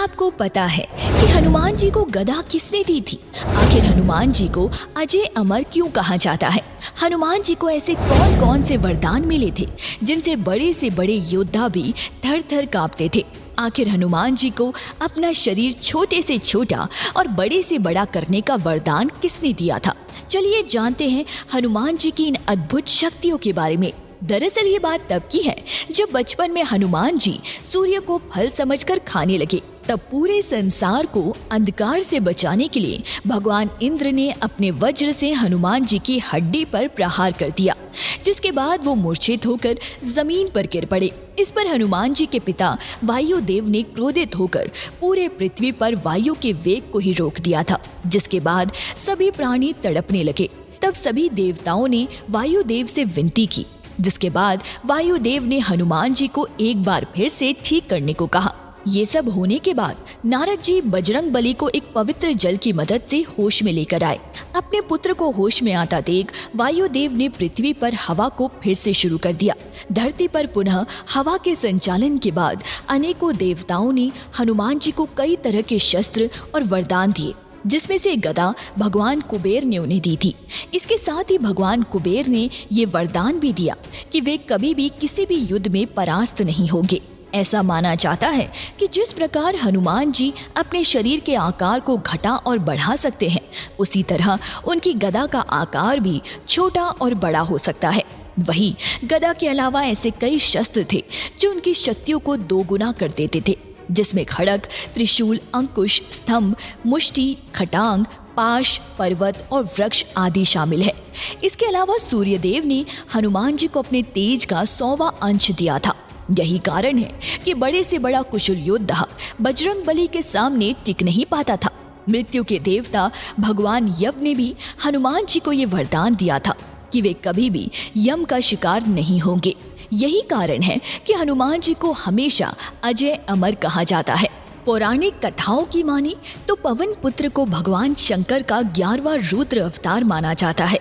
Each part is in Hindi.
आपको पता है कि हनुमान जी को गदा किसने दी थी? आखिर हनुमान जी को अजय अमर क्यों कहा जाता है? हनुमान जी को ऐसे कौन कौन से वरदान मिले थे जिनसे बड़े से बड़े योद्धा भी थर थर कांपते थे? आखिर हनुमान जी को अपना शरीर छोटे से छोटा और बड़े से बड़ा करने का वरदान किसने दिया था? चलिए जानते हैं हनुमान जी की इन अद्भुत शक्तियों के बारे में। दरअसल ये बात तब की है जब बचपन में हनुमान जी सूर्य को फल समझकर खाने लगे। तब पूरे संसार को अंधकार से बचाने के लिए भगवान इंद्र ने अपने वज्र से हनुमान जी की हड्डी पर प्रहार कर दिया, जिसके बाद वो मूर्छित होकर जमीन पर गिर पड़े। इस पर हनुमान जी के पिता वायुदेव ने क्रोधित होकर पूरे पृथ्वी पर वायु के वेग को ही रोक दिया था, जिसके बाद सभी प्राणी तड़पने लगे। तब सभी देवताओं ने वायुदेव से विनती की, जिसके बाद वायुदेव ने हनुमान जी को एक बार फिर से ठीक करने को कहा। ये सब होने के बाद नारद जी बजरंग बली को एक पवित्र जल की मदद से होश में लेकर आए। अपने पुत्र को होश में आता देख वायुदेव ने पृथ्वी पर हवा को फिर से शुरू कर दिया। धरती पर पुनः हवा के संचालन के बाद अनेकों देवताओं ने हनुमान जी को कई तरह के शस्त्र और वरदान दिए, जिसमें से गदा भगवान कुबेर ने उन्हें दी थी। इसके साथ ही भगवान कुबेर ने ये वरदान भी दिया कि वे कभी भी किसी भी युद्ध में परास्त नहीं होंगे। ऐसा माना जाता है कि जिस प्रकार हनुमान जी अपने शरीर के आकार को घटा और बढ़ा सकते हैं, उसी तरह उनकी गदा का आकार भी छोटा और बड़ा हो सकता है। वहीं गदा के अलावा ऐसे कई शस्त्र थे जो उनकी शक्तियों को दोगुना कर देते थे, जिसमें खड़ग, त्रिशूल, अंकुश, स्तंभ, मुष्टि, खटांग, पाश, पर्वत और वृक्ष आदि शामिल है। इसके अलावा सूर्यदेव ने हनुमान जी को अपने तेज का 100वां अंश दिया था। यही कारण है कि बड़े से बड़ा कुशल योद्धा बजरंग बली के सामने टिक नहीं पाता था। मृत्यु के देवता भगवान यम ने भी हनुमान जी को ये वरदान दिया था कि वे कभी भी यम का शिकार नहीं होंगे। यही कारण है कि हनुमान जी को हमेशा अजय अमर कहा जाता है। पौराणिक कथाओं की मानी तो पवन पुत्र को भगवान शंकर का 11वां रुद्र अवतार माना जाता है।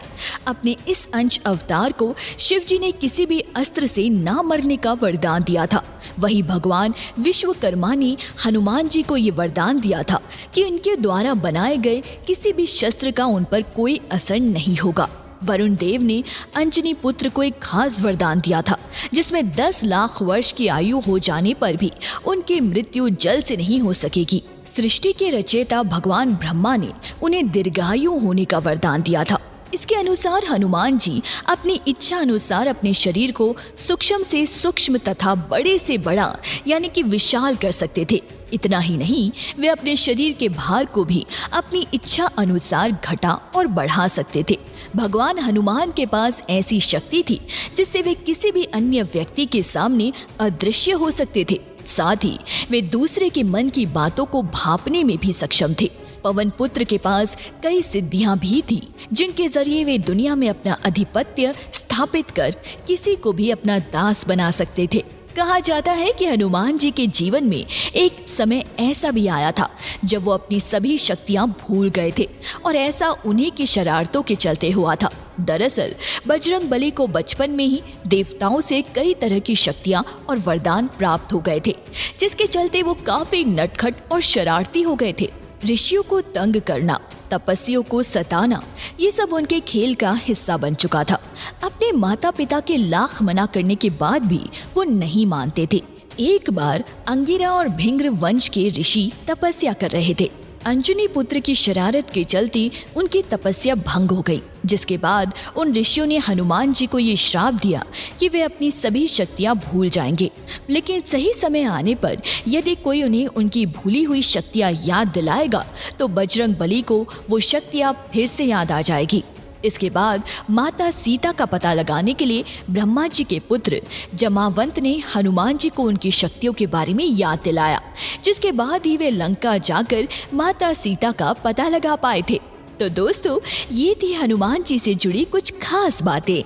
अपने इस अंश अवतार को शिव जी ने किसी भी अस्त्र से ना मरने का वरदान दिया था। वही भगवान विश्वकर्मा ने हनुमान जी को ये वरदान दिया था कि उनके द्वारा बनाए गए किसी भी शस्त्र का उन पर कोई असर नहीं होगा। वरुण देव ने अंजनी पुत्र को एक खास वरदान दिया था, जिसमें 10 लाख वर्ष की आयु हो जाने पर भी उनकी मृत्यु जल से नहीं हो सकेगी। सृष्टि के रचयिता भगवान ब्रह्मा ने उन्हें दीर्घायु होने का वरदान दिया था। इसके अनुसार हनुमान जी अपनी इच्छा अनुसार अपने शरीर को सूक्ष्म से सूक्ष्म तथा बड़े से बड़ा यानी कि विशाल कर सकते थे। इतना ही नहीं, वे अपने शरीर के भार को भी अपनी इच्छा अनुसार घटा और बढ़ा सकते थे। भगवान हनुमान के पास ऐसी शक्ति थी जिससे वे किसी भी अन्य व्यक्ति के सामने अदृश्य हो सकते थे। साथ ही वे दूसरे के मन की बातों को भांपने में भी सक्षम थे। पवन पुत्र के पास कई सिद्धियां भी थी, जिनके जरिए वे दुनिया में अपना आधिपत्य स्थापित कर किसी को भी अपना दास बना सकते थे। कहा जाता है कि हनुमान जी के जीवन में एक समय ऐसा भी आया था जब वो अपनी सभी शक्तियां भूल गए थे, और ऐसा उन्हीं की शरारतों के चलते हुआ था। दरअसल बजरंग बली को बचपन में ही देवताओं से कई तरह की शक्तियां और वरदान प्राप्त हो गए थे, जिसके चलते वो काफी नटखट और शरारती हो गए थे। ऋषियों को तंग करना, तपस्वियों को सताना, ये सब उनके खेल का हिस्सा बन चुका था। अपने माता पिता के लाख मना करने के बाद भी वो नहीं मानते थे। एक बार अंगिरा और भिंग्र वंश के ऋषि तपस्या कर रहे थे। अंजनी पुत्र की शरारत के चलते उनकी तपस्या भंग हो गई, जिसके बाद उन ऋषियों ने हनुमान जी को ये श्राप दिया कि वे अपनी सभी शक्तियां भूल जाएंगे, लेकिन सही समय आने पर यदि कोई उन्हें उनकी भूली हुई शक्तियां याद दिलाएगा तो बजरंग बली को वो शक्तियां फिर से याद आ जाएगी। इसके बाद माता सीता का पता लगाने के लिए ब्रह्मा जी के पुत्र जमावंत ने हनुमान जी को उनकी शक्तियों के बारे में याद दिलाया, जिसके बाद ही वे लंका जाकर माता सीता का पता लगा पाए थे। तो दोस्तों, ये थी हनुमान जी से जुड़ी कुछ खास बातें।